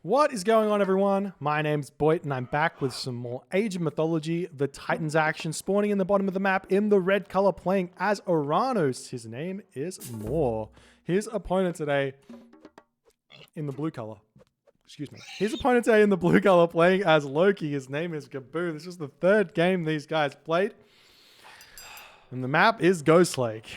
What is going on, everyone? My name's Boit, and I'm back with some more Age of Mythology, the Titans action, spawning in the bottom of the map in the red color, playing as Uranus. His name is Moore. His opponent today in the blue color. Excuse me. His opponent today in the blue color, playing as Loki. His name is Gaboo. This is the third game these guys played. And the map is Ghost Lake.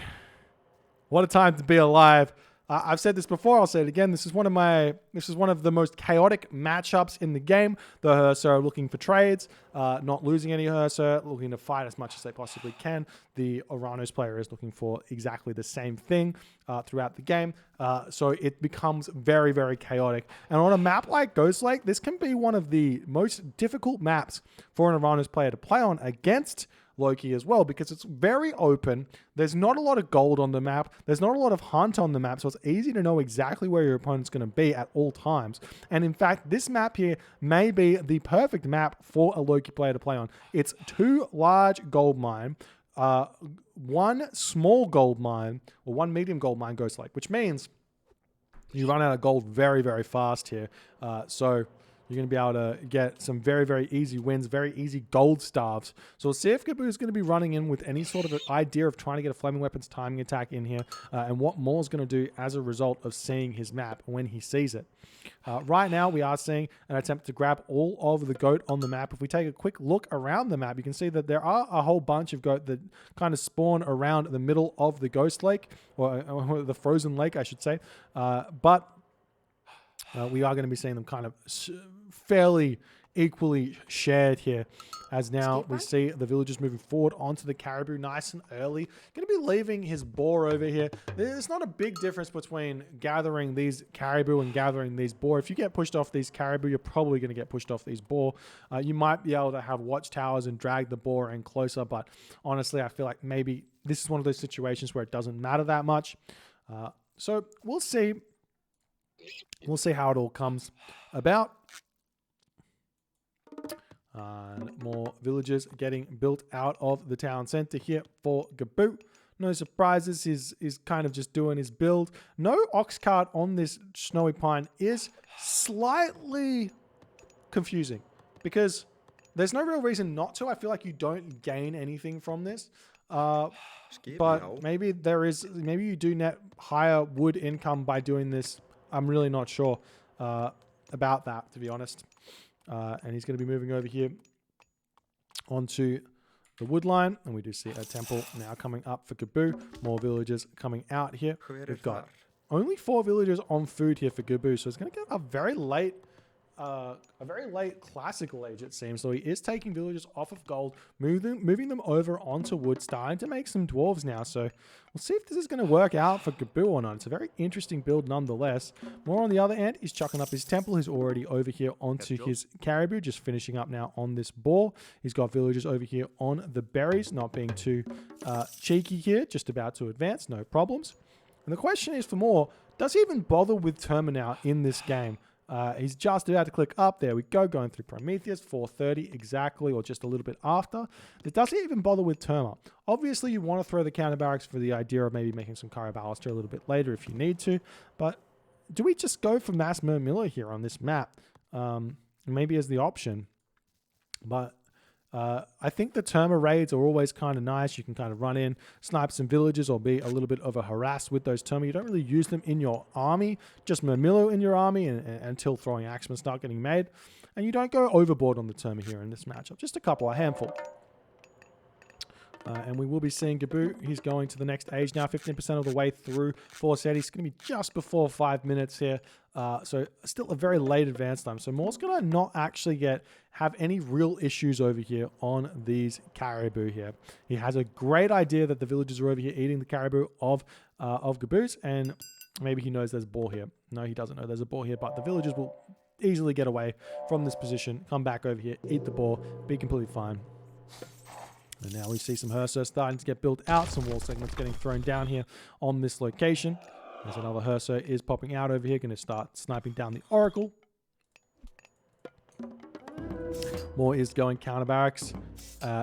What a time to be alive. I've said this before, I'll say it again. This is one of the most chaotic matchups in the game. The Hersa are looking for trades, not losing any Hersa, looking to fight as much as they possibly can. The Uranus player is looking for exactly the same thing throughout the game. So it becomes very, very chaotic. And on a map like Ghost Lake, this can be one of the most difficult maps for an Uranus player to play on against Loki as well, because it's very open. There's not a lot of gold on the map. There's not a lot of hunt on the map, so it's easy to know exactly where your opponent's going to be at all times. And in fact, this map here may be the perfect map for a Loki player to play on. It's two large gold mine, one small gold mine, or one medium gold mine Ghost Lake, which means you run out of gold very, very fast here. So you're going to be able to get some very, very easy wins, very easy gold staves. So we'll see if Gaboo is going to be running in with any sort of an idea of trying to get a Flaming Weapons timing attack in here, and what Moore's going to do as a result of seeing his map when he sees it. Right now, we are seeing an attempt to grab all of the goat on the map. If we take a quick look around the map, you can see that there are a whole bunch of goat that kind of spawn around the middle of the Ghost Lake, or the Frozen Lake, I should say. But we are going to be seeing them kind of fairly equally shared here, as now we see the villagers moving forward onto the caribou nice and early. Going to be leaving his boar over here. There's not a big difference between gathering these caribou and gathering these boar. If you get pushed off these caribou, you're probably going to get pushed off these boar. You might be able to have watchtowers and drag the boar in closer, but honestly, I feel like maybe this is one of those situations where it doesn't matter that much. So we'll see. We'll see how it all comes about. And more villages getting built out of the town center here for Gaboo. No surprises. He's kind of just doing his build. No ox cart on this snowy pine is slightly confusing, because there's no real reason not to. I feel like you don't gain anything from this. But maybe there is. Maybe you do net higher wood income by doing this. I'm really not sure about that, to be honest. And he's going to be moving over here onto the wood line. And we do see a temple now coming up for Gaboo. More villagers coming out here. We've got only 4 villagers on food here for Gaboo. So it's going to get a very late classical age, it seems. So he is taking villagers off of gold, moving them over onto wood, starting to make some dwarves now. So we'll see if this is going to work out for Gaboo or not. It's a very interesting build nonetheless. More on the other end, he's chucking up his temple. He's already over here onto his caribou, just finishing up now on this boar. He's got villagers over here on the berries, not being too cheeky here, just about to advance, no problems. And the question is for Moore, does he even bother with Terminaut in this game? He's just about to click up. There we go, going through Prometheus, 430 exactly, or just a little bit after. It doesn't even bother with Terma. Obviously, you want to throw the counter barracks for the idea of maybe making some Kyra Ballaster a little bit later if you need to. But do we just go for Mass Miller here on this map? Maybe as the option. But I think the Terma raids are always kind of nice. You can kind of run in, snipe some villages, or be a little bit of a harass with those Terma. You don't really use them in your army, just Murmillo in your army until throwing axemen start getting made. And you don't go overboard on the Terma here in this matchup. Just a handful. And we will be seeing Gaboo. He's going to the next age now, 15% of the way through 4 set. He's going to be just before 5 minutes here. So still a very late advance time. So Moore's going to not actually have any real issues over here on these caribou here. He has a great idea that the villagers are over here eating the caribou of Gaboo's, and maybe he knows there's a boar here. No, he doesn't know there's a boar here, but the villagers will easily get away from this position, come back over here, eat the boar, be completely fine. And now we see some Hersa starting to get built out, some wall segments getting thrown down here on this location. There's another Hersa is popping out over here, going to start sniping down the Oracle. Moore is going counter barracks,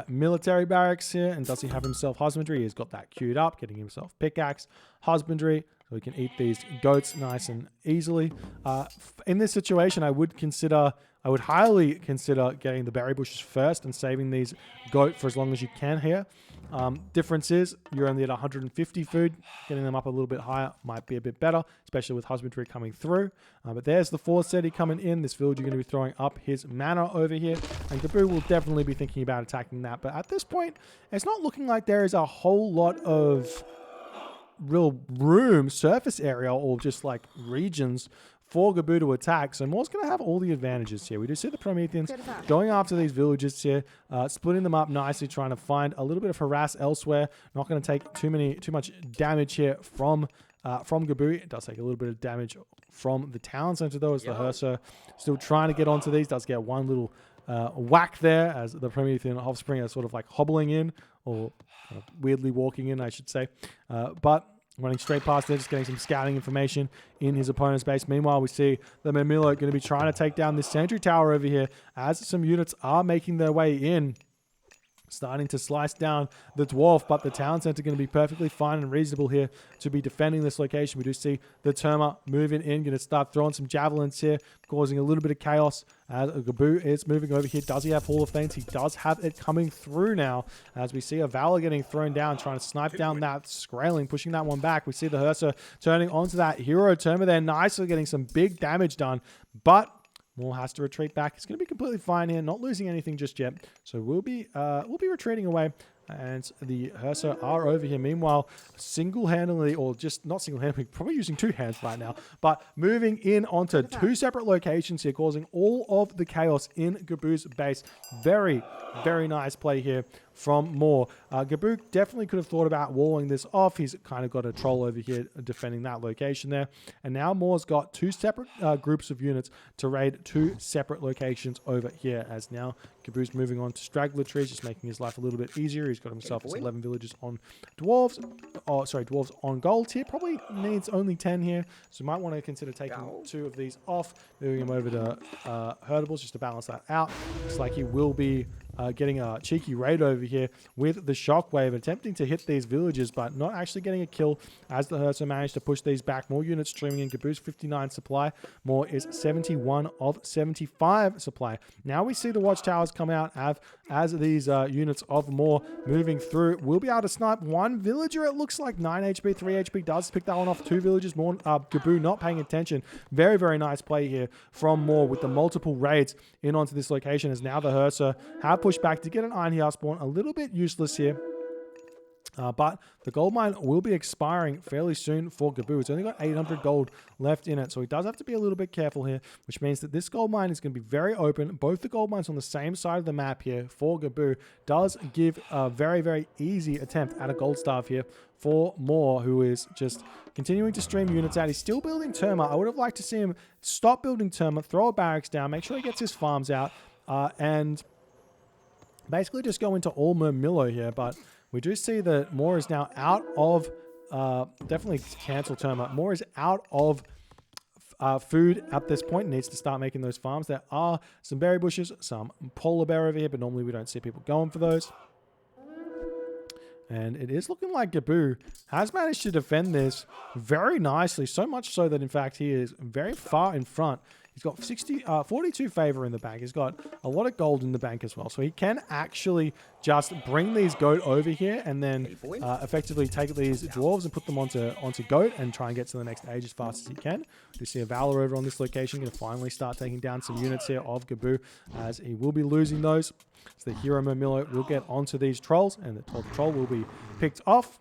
military barracks here, and does he have himself husbandry? He's got that queued up, getting himself pickaxe, husbandry, So we can eat these goats nice and easily. In this situation, I would highly consider getting the berry bushes first and saving these goat for as long as you can here. Difference is you're only at 150 food. Getting them up a little bit higher might be a bit better, especially with husbandry coming through. But there's the 4-SETI coming in. This village, you're going to be throwing up his manor over here. And Gaboo will definitely be thinking about attacking that. But at this point, it's not looking like there is a whole lot of real room, surface area, or just like regions for Gaboo to attack. So Moore's going to have all the advantages here. We do see the Prometheans going after these villages here, splitting them up nicely, trying to find a little bit of harass elsewhere. Not going to take too much damage here from Gaboo. It does take a little bit of damage from the town center though, as the Hersa still trying to get onto these. Does get one little whack there as the Promethean offspring are sort of like hobbling in, or kind of weirdly walking in, I should say. But running straight past there, just getting some scouting information in his opponent's base. Meanwhile, we see the Murmillo going to be trying to take down this sentry tower over here as some units are making their way in. Starting to slice down the dwarf, but the town center going to be perfectly fine and reasonable here to be defending this location. We do see the Terma moving in, going to start throwing some javelins here, causing a little bit of chaos as Gaboo is moving over here. Does he have Hall of Fames? He does have it coming through now, as we see a Valor getting thrown down, trying to snipe down that Skraeling, pushing that one back. We see the Hersa turning onto that Hero Terma there, nicely getting some big damage done, but Moore has to retreat back. It's going to be completely fine here, not losing anything just yet. So we'll be retreating away, and the Hersa are over here. Meanwhile, single-handedly, or just not single-handedly, probably using two hands right now, but moving in onto two separate locations here, causing all of the chaos in Gaboo's base. Very, very nice play here from Moore. Gaboo definitely could have thought about walling this off. He's kind of got a troll over here defending that location there. And now Moore's got two separate groups of units to raid two separate locations over here, as now Gaboo's moving on to straggler trees, just making his life a little bit easier. He's got himself his 11 villages on dwarves. Oh, sorry, dwarves on gold here. Probably needs only 10 here. So you might want to consider taking two of these off, moving him over to herdables just to balance that out. Looks like he will be getting a cheeky raid over here with the shockwave, attempting to hit these villages, but not actually getting a kill, as the Hersa managed to push these back. More units streaming in. Gaboo's 59 supply. Moore is 71 of 75 supply. Now we see the watchtowers come out as these units of Moore moving through. We'll be able to snipe one villager. It looks like 9 HP, 3 HP. Does pick that one off. Two villagers. More Gaboo not paying attention. Very, very nice play here from Moore with the multiple raids in onto this location, as now the Hersa have pushed back to get an Iron Heart spawn. A little bit useless here. But the gold mine will be expiring fairly soon for Gaboo. It's only got 800 gold left in it, so he does have to be a little bit careful here, which means that this gold mine is going to be very open. Both the gold mines on the same side of the map here for Gaboo does give a very, very easy attempt at a gold staff here for Moore, who is just continuing to stream units out. He's still building Terma. I would have liked to see him stop building Terma, throw a barracks down, make sure he gets his farms out, and basically just go into all Murmillo here, but we do see that Moore is now out of, definitely cancel Terma. Moore is out of food at this point, needs to start making those farms. There are some berry bushes, some polar bear over here, but normally we don't see people going for those. And it is looking like Gaboo has managed to defend this very nicely, so much so that in fact he is very far in front. He's got 42 favor in the bank. He's got a lot of gold in the bank as well. So he can actually just bring these goat over here and then effectively take these dwarves and put them onto goat and try and get to the next age as fast as he can. We see a Valor over on this location, going to finally start taking down some units here of Gaboo, as he will be losing those. So the Hero Murmillo will get onto these trolls, and the troll will be picked off.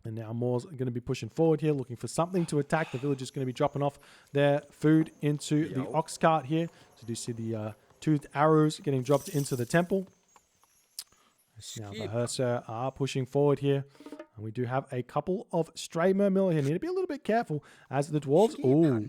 And now Moore's going to be pushing forward here, looking for something to attack. The village is going to be dropping off their food into the ox cart here. So you see the toothed arrows getting dropped into the temple. Now the Hersa are pushing forward here. And we do have a couple of stray Murmillo here. Need to be a little bit careful as the dwarves... Ooh.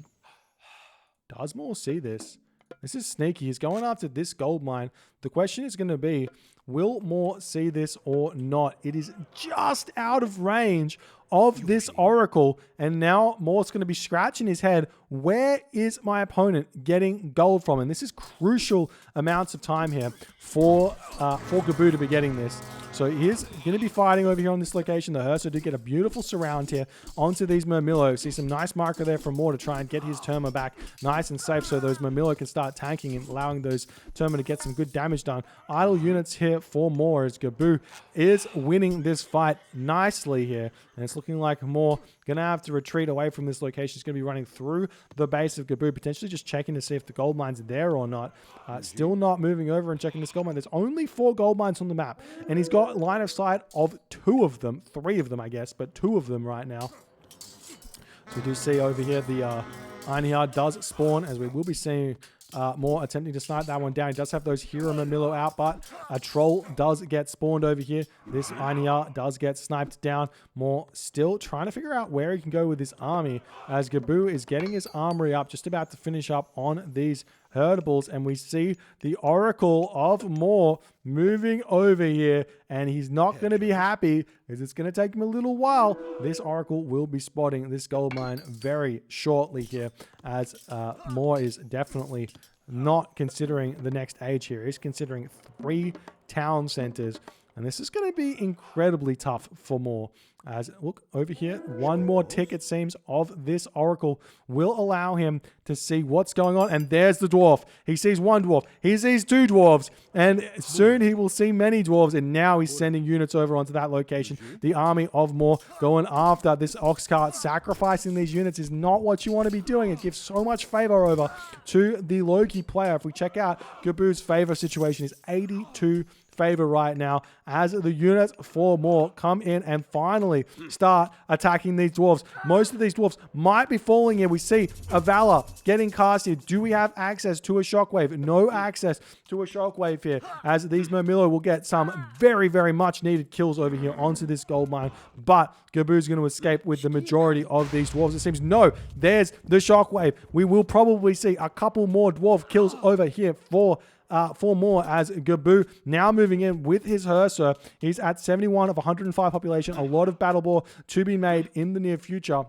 Does Moore see this? This is sneaky. He's going after this gold mine. The question is going to be, will Moore see this or not? It is just out of range of this Oracle, and now Moore's going to be scratching his head. Where is my opponent getting gold from? And this is crucial amounts of time here for Gaboo to be getting this. So he's going to be fighting over here on this location. The Ursa did get a beautiful surround here onto these Murmillo. See some nice marker there from Moore to try and get his Terma back nice and safe so those Murmillo can start tanking and allowing those Terma to get some good damage done. Idle units here for Moore as Gaboo is winning this fight nicely here. And it's looking like Moore going to have to retreat away from this location. He's going to be running through the base of Gaboo, potentially just checking to see if the gold mine's there or not. Still not moving over and checking this gold mine. There's only 4 gold mines on the map, and he's got line of sight of 2 of them, 3 of them, I guess, but 2 of them right now. So we do see over here the Einhard does spawn, as we will be seeing Moore attempting to snipe that one down. He does have those Hero Murmillo out, but a Troll does get spawned over here. This Einhard does get sniped down. Moore still trying to figure out where he can go with his army, as Gaboo is getting his armory up, just about to finish up on these Herdables, and we see the Oracle of Moore moving over here, and he's not going to be happy because it's going to take him a little while. This Oracle will be spotting this gold mine very shortly here, as Moore is definitely not considering the next age here. He's considering 3 town centers, and this is going to be incredibly tough for Moore. As look over here, one more tick it seems of this Oracle will allow him to see what's going on. And there's the dwarf. He sees 1 dwarf. He sees 2 dwarves. And soon he will see many dwarves. And now he's sending units over onto that location. The army of Moore going after this ox cart. Sacrificing these units is not what you want to be doing. It gives so much favor over to the Loki player. If we check out Gaboo's favor situation is 82 favor right now, as the units for Moore come in and finally start attacking these dwarves. Most of these dwarves might be falling here. We see a Valor getting cast here. Do we have access to a shockwave? No access to a shockwave here, as these Murmillo will get some very, very much needed kills over here onto this gold mine, but Gaboo's going to escape with the majority of these dwarves. It seems no, there's the shockwave. We will probably see a couple more dwarf kills over here for Moore, as Gaboo now moving in with his Hersa. He's at 71 of 105 population. A lot of battle bore to be made in the near future.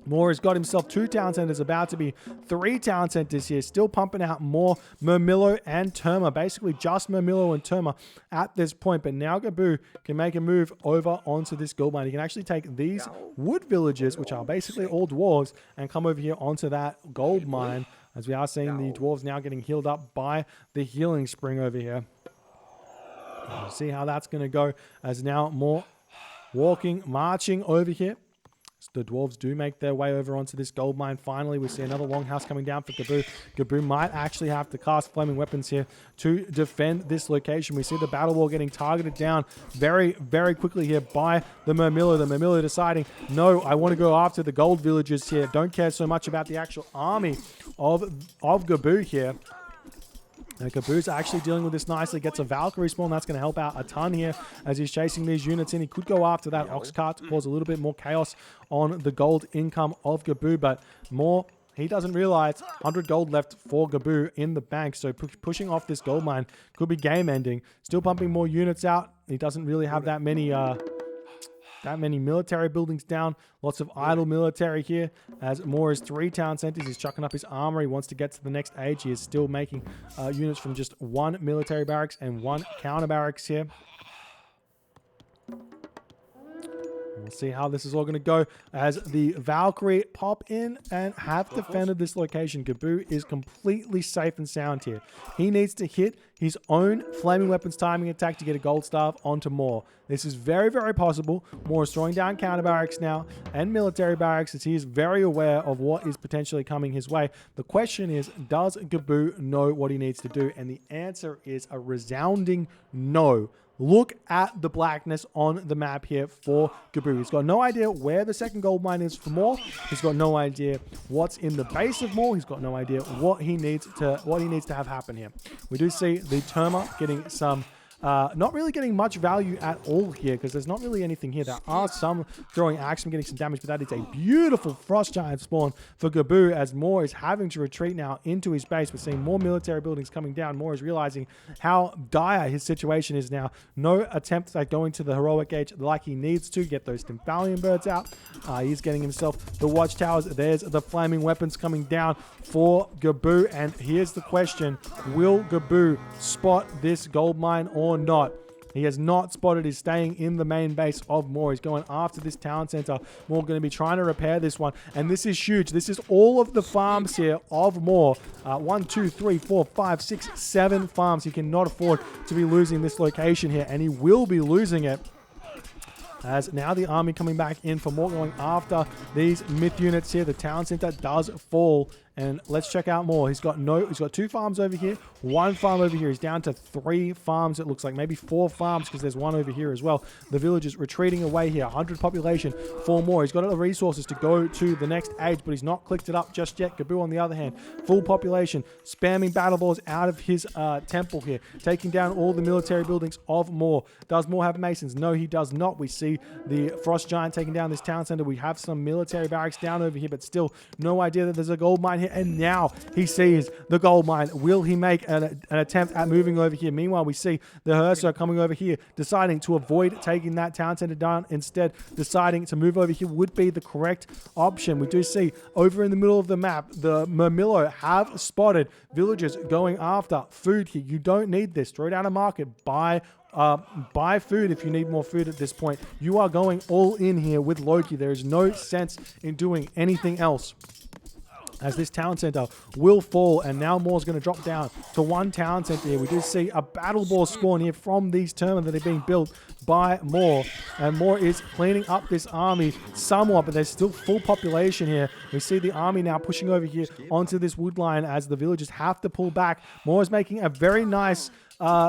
Moore has got himself 2 town centers, about to be 3 town centers here. Still pumping out more Murmillo and Terma. Basically just Murmillo and Terma at this point. But now Gaboo can make a move over onto this gold mine. He can actually take these wood villages, which are basically all dwarves, and come over here onto that gold mine, as we are seeing the dwarves now getting healed up by the healing spring over here. We'll see how that's going to go, as now Moore marching over here. So the dwarves do make their way over onto this gold mine. Finally, we see another longhouse coming down for Gaboo. Gaboo might actually have to cast flaming weapons here to defend this location. We see the battle wall getting targeted down very, very quickly here by the Murmillo. The Murmillo deciding, no, I want to go after the gold villages here. Don't care so much about the actual army of Gaboo here. And Gaboo's actually dealing with this nicely. Gets a Valkyrie spawn. That's going to help out a ton here as he's chasing these units in. He could go after that ox cart to cause a little bit more chaos on the gold income of Gaboo. But Moore, he doesn't realize 100 gold left for Gaboo in the bank. So pushing off this gold mine could be game ending. Still pumping more units out. He doesn't really have that many military buildings down. Lots of idle military here, as Moore is 3 town centers. He's chucking up his armor. He wants to get to the next age. He is still making units from just 1 military barracks and 1 counter barracks here. We'll see how this is all going to go, as the Valkyrie pop in and have defended this location. Gaboo is completely safe and sound here. He needs to hit his own flaming weapons timing attack to get a gold staff onto Moore. This is very, very possible. Moore is throwing down counter barracks now and military barracks, as he is very aware of what is potentially coming his way. The question is, does Gaboo know what he needs to do? And the answer is a resounding no. Look at the blackness on the map here for Gaboo. He's got no idea where the second gold mine is for Moore. He's got no idea what's in the base of Moore. He's got no idea what he needs to have happen here. We do see the Terma getting some not really getting much value at all here because there's not really anything here. There are some throwing action, getting some damage, but that is a beautiful Frost Giant spawn for Gaboo as Moore is having to retreat now into his base. We're seeing more military buildings coming down. Moore is realizing how dire his situation is now. No attempt at going to the heroic age like he needs to get those Stymphalian birds out. He's getting himself the watchtowers. There's the flaming weapons coming down for Gaboo, and here's the question: will Gaboo spot this gold mine or not? He has not spotted. He's staying in the main base of Moore. He's going after this town center. Moore going to be trying to repair this one. And this is huge. This is all of the farms here of Moore. 1, 2, 3, 4, 5, 6, 7 farms. He cannot afford to be losing this location here. And he will be losing it. As now the army coming back in for more, going after these myth units here. The town center does fall. And let's check out more. He's got 2 farms over here, 1 farm over here. He's down to 3 farms, it looks like. Maybe 4 farms because there's 1 over here as well. The village is retreating away here. 100 population, 4 more. He's got the resources to go to the next age, but he's not clicked it up just yet. Gaboo, on the other hand, full population, spamming battle balls out of his temple here, taking down all the military buildings of Moore. Does Moore have masons? No, he does not. We see the Frost Giant taking down this town center. We have some military barracks down over here, but still no idea that there's a gold mine here. And now he sees the gold mine. Will he make an attempt at moving over here? Meanwhile, we see the Herso coming over here, deciding to avoid taking that town center down. Instead, deciding to move over here would be the correct option. We do see over in the middle of the map, the Murmillo have spotted villagers going after food here. You don't need this. Throw down a market. Buy food if you need more food at this point. You are going all in here with Loki. There is no sense in doing anything else, as this town center will fall, and now Moore's going to drop down to 1 town center here. We do see a battle ball spawn here from these terminals that are being built by Moore, and Moore is cleaning up this army somewhat, but there's still full population here. We see the army now pushing over here onto this wood line as the villagers have to pull back. Moore is making a very nice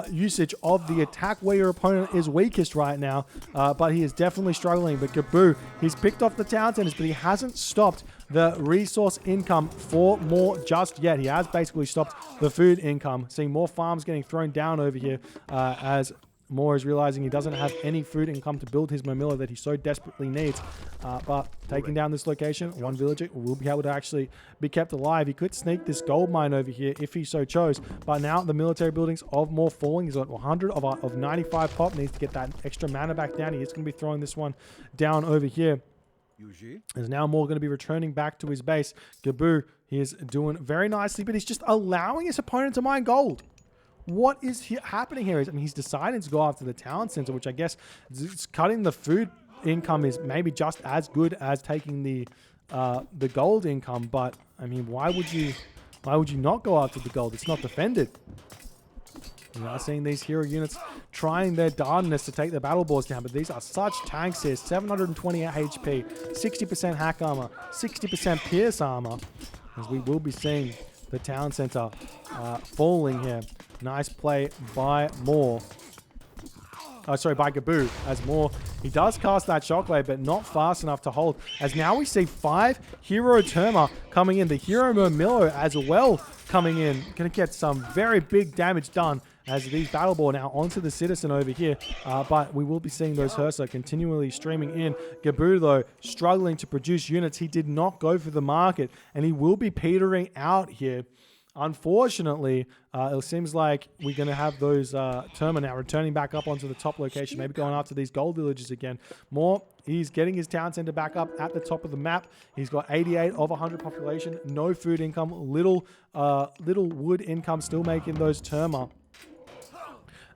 usage of the attack where your opponent is weakest right now, but he is definitely struggling. But Gaboo, he's picked off the town centers, but he hasn't stopped the resource income for Moore just yet. He has basically stopped the food income. Seeing more farms getting thrown down over here as Moore is realizing he doesn't have any food income to build his Murmillo that he so desperately needs. But taking down this location, 1 villager will be able to actually be kept alive. He could sneak this gold mine over here if he so chose. But now the military buildings of Moore falling. He's got 100 of 95 pop. Needs to get that extra mana back down. He is going to be throwing this one down over here. Is now Moore going to be returning back to his base. Gaboo, he is doing very nicely, but he's just allowing his opponent to mine gold. What is happening here? He's deciding to go after the town center, which I guess is cutting the food income is maybe just as good as taking the gold income. But I mean, why would you not go after the gold? It's not defended. You are seeing these hero units trying their darndest to take the battle boards down, but these are such tanks here. 728 HP, 60% hack armor, 60% pierce armor, as we will be seeing the town center falling here. Nice play by Moore. By Gaboo, as Moore, he does cast that shockwave, but not fast enough to hold. As now we see 5 hero Terma coming in, the hero Murmillo as well coming in. Gonna get some very big damage done as these battle ball now onto the citizen over here. But we will be seeing those Hersa continually streaming in. Gaboo, though, struggling to produce units. He did not go for the market, and he will be petering out here. Unfortunately, it seems like we're going to have those Terma now returning back up onto the top location, maybe going after these gold villages again. Moore, he's getting his town center back up at the top of the map. He's got 88 of 100 population, no food income, little wood income, still making those Terma.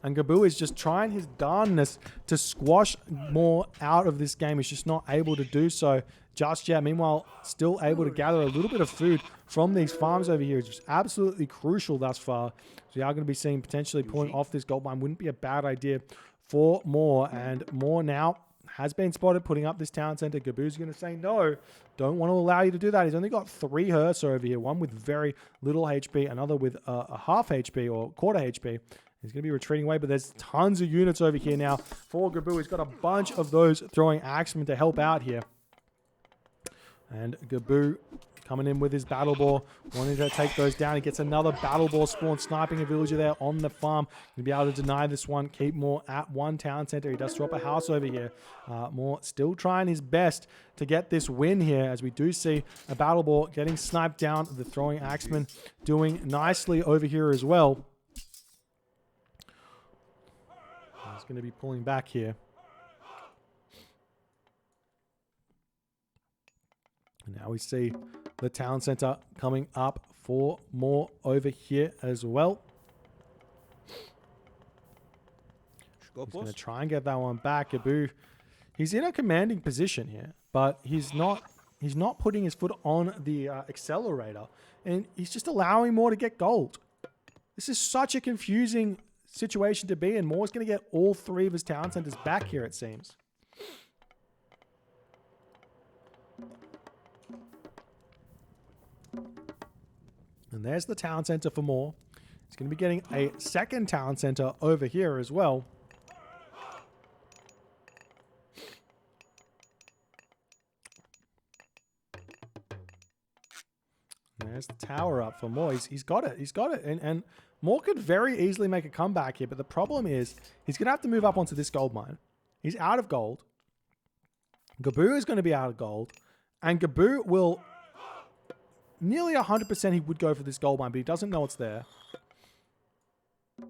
And Gaboo is just trying his darndest to squash Moore out of this game. He's just not able to do so just yet. Meanwhile, still able to gather a little bit of food from these farms over here. It's just absolutely crucial thus far. So we are going to be seeing potentially pulling off this gold mine. Wouldn't be a bad idea for Moore. And Moore now has been spotted putting up this town center. Gaboo's going to say no. Don't want to allow you to do that. He's only got 3 Hersa over here. One with very little HP. Another with a half HP or quarter HP. He's going to be retreating away, but there's tons of units over here now for Gaboo. He's got a bunch of those throwing axemen to help out here. And Gaboo coming in with his battle ball, wanting to take those down. He gets another battle ball spawn, sniping a villager there on the farm. Gonna be able to deny this one, keep Moore at one town center. He does drop a house over here. Moore still trying his best to get this win here, as we do see a battle ball getting sniped down. The throwing axeman doing nicely over here as well. He's going to be pulling back here. And now we see the town center coming up for more over here as well. He's going to try and get that one back. Gaboo, he's in a commanding position here, but he's not putting his foot on the accelerator, and he's just allowing Moore to get gold. This is such a confusing situation to be in. Moore's going to get all three of his town centers back here, it seems. And there's the town center for Moore. He's going to be getting a second town center over here as well. There's the tower up for Moore. He's got it. He's got it. And Moore could very easily make a comeback here, but the problem is he's going to have to move up onto this gold mine. He's out of gold. Gaboo is going to be out of gold. And Gaboo will... Nearly 100% he would go for this gold mine, but he doesn't know it's there.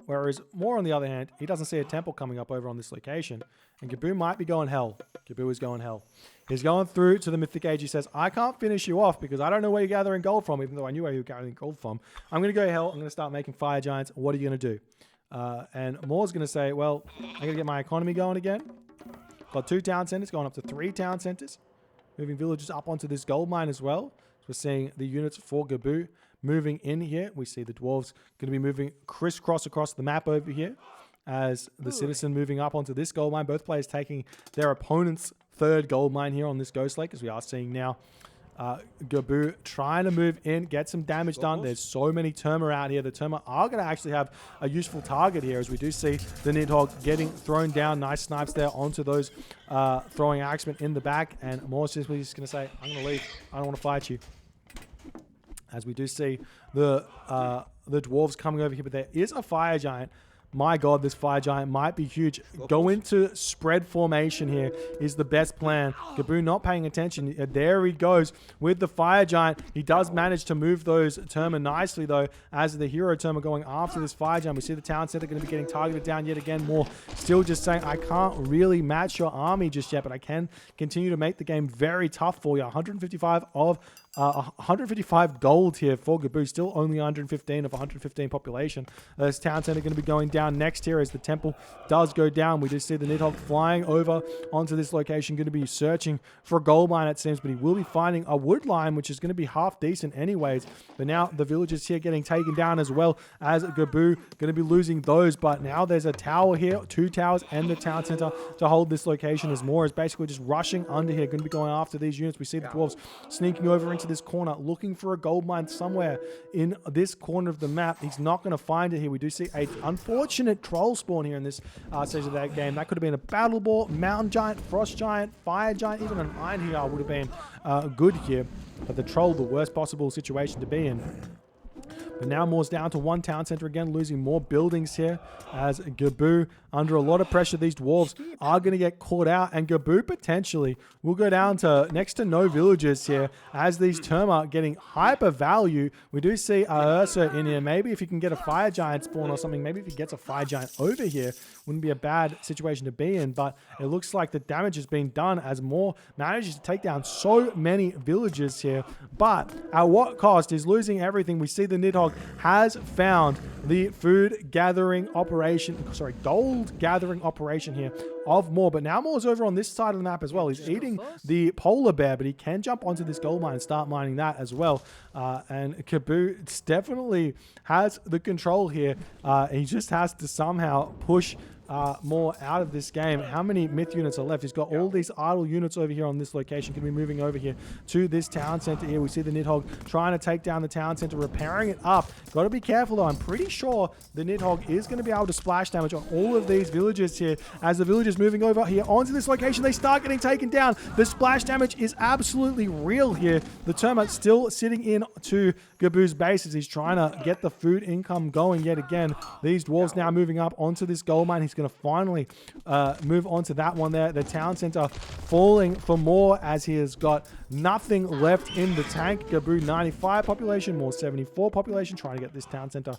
Whereas Moore, on the other hand, he doesn't see a temple coming up over on this location. And Gaboo might be going hell. Gaboo is going hell. He's going through to the Mythic Age. He says, I can't finish you off because I don't know where you're gathering gold from, even though I knew where you were gathering gold from. I'm going to go hell. I'm going to start making fire giants. What are you going to do? And Moore's going to say, well, I'm going to get my economy going again. Got 2 town centers, going up to 3 town centers. Moving villagers up onto this gold mine as well. We're seeing the units for Gaboo moving in here. We see the dwarves going to be moving crisscross across the map over here as the citizen moving up onto this gold mine. Both players taking their opponent's third gold mine here on this Ghost Lake, as we are seeing now. Gaboo trying to move in, get some damage done. There's so many Terma out here. The Terma are going to actually have a useful target here, as we do see the Nidhogg getting thrown down. Nice snipes there onto those throwing axemen in the back. And Moore's just going to say, I'm going to leave. I don't want to fight you. As we do see the dwarves coming over here, but there is a fire giant. My God, this fire giant might be huge. Go into spread formation here is the best plan. Gaboo not paying attention. There he goes with the fire giant. He does manage to move those Terma nicely, though, as the hero Terma going after this fire giant. We see the town center going to be getting targeted down yet again. More still just saying, I can't really match your army just yet, but I can continue to make the game very tough for you. 155 gold here for Gaboo. Still only 115 of 115 population. This town center going to be going down next here as the temple does go down. We do see the Nidhogg flying over onto this location, going to be searching for a gold mine, it seems, but he will be finding a wood line, which is going to be half decent anyways. But now the villagers here getting taken down as well, as Gaboo going to be losing those. But now there's a tower here, 2 towers and the town center to hold this location, as Moore is basically just rushing under here, going to be going after these units. We see the dwarves sneaking over into this corner, looking for a gold mine somewhere in this corner of the map. He's not going to find it here. We do see a unfortunate troll spawn here in this stage of that game. That could have been a battle ball, mountain giant, frost giant, fire giant, even an iron here would have been good here. But the troll, the worst possible situation to be in. But now Moore's down to 1 town center again, losing more buildings here as Gaboo, under a lot of pressure, these dwarves are going to get caught out, and Gaboo potentially will go down to next to no villagers here as these Terma getting hyper value. We do see a Ursa in here. Maybe if he can get a fire giant spawn or something, maybe if he gets a fire giant over here, wouldn't be a bad situation to be in, but it looks like the damage has been done as Moore manages to take down so many villagers here. But at what cost? Is losing everything. We see the Nidhogg has found the food gathering operation, gold gathering operation here of Moore. But now Moore's over on this side of the map as well. He's eating the polar bear, but he can jump onto this gold mine and start mining that as well. And Gaboo definitely has the control here. He just has to somehow push Moore out of this game. How many myth units are left? He's got all these idle units over here on this location. Can be moving over here to this town center here. We see the Nidhogg trying to take down the town center, repairing it up. Got to be careful though. I'm pretty sure the Nidhogg is going to be able to splash damage on all of these villagers here as the villagers moving over here onto this location. They start getting taken down. The splash damage is absolutely real here. The termite still sitting in to Gaboo's base as he's trying to get the food income going yet again. These dwarves now moving up onto this gold mine. He's going to finally move on to that one there. The town center falling for more as he has got nothing left in the tank. Gaboo 95 population, more 74 population, trying to get this town center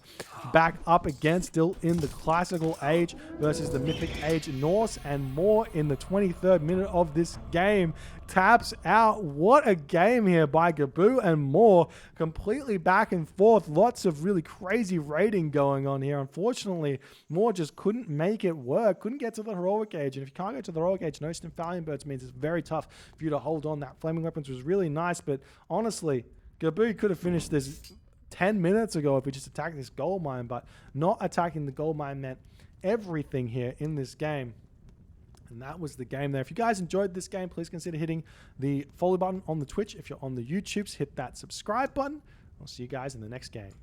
back up again, still in the classical age versus the mythic age Norse, and more in the 23rd minute of this game. Taps out. What a game here by Gaboo and more. Completely back and forth. Lots of really crazy raiding going on here. Unfortunately, Moore just couldn't make it work. Couldn't get to the heroic age. And if you can't get to the heroic age, no Symphalian birds means it's very tough for you to hold on. That flaming weapons was really nice, but honestly, Gaboo could have finished this 10 minutes ago if he just attacked this gold mine, but not attacking the gold mine meant everything here in this game. And that was the game there. If you guys enjoyed this game, please consider hitting the follow button on the Twitch. If you're on the YouTubes, hit that subscribe button. I'll see you guys in the next game.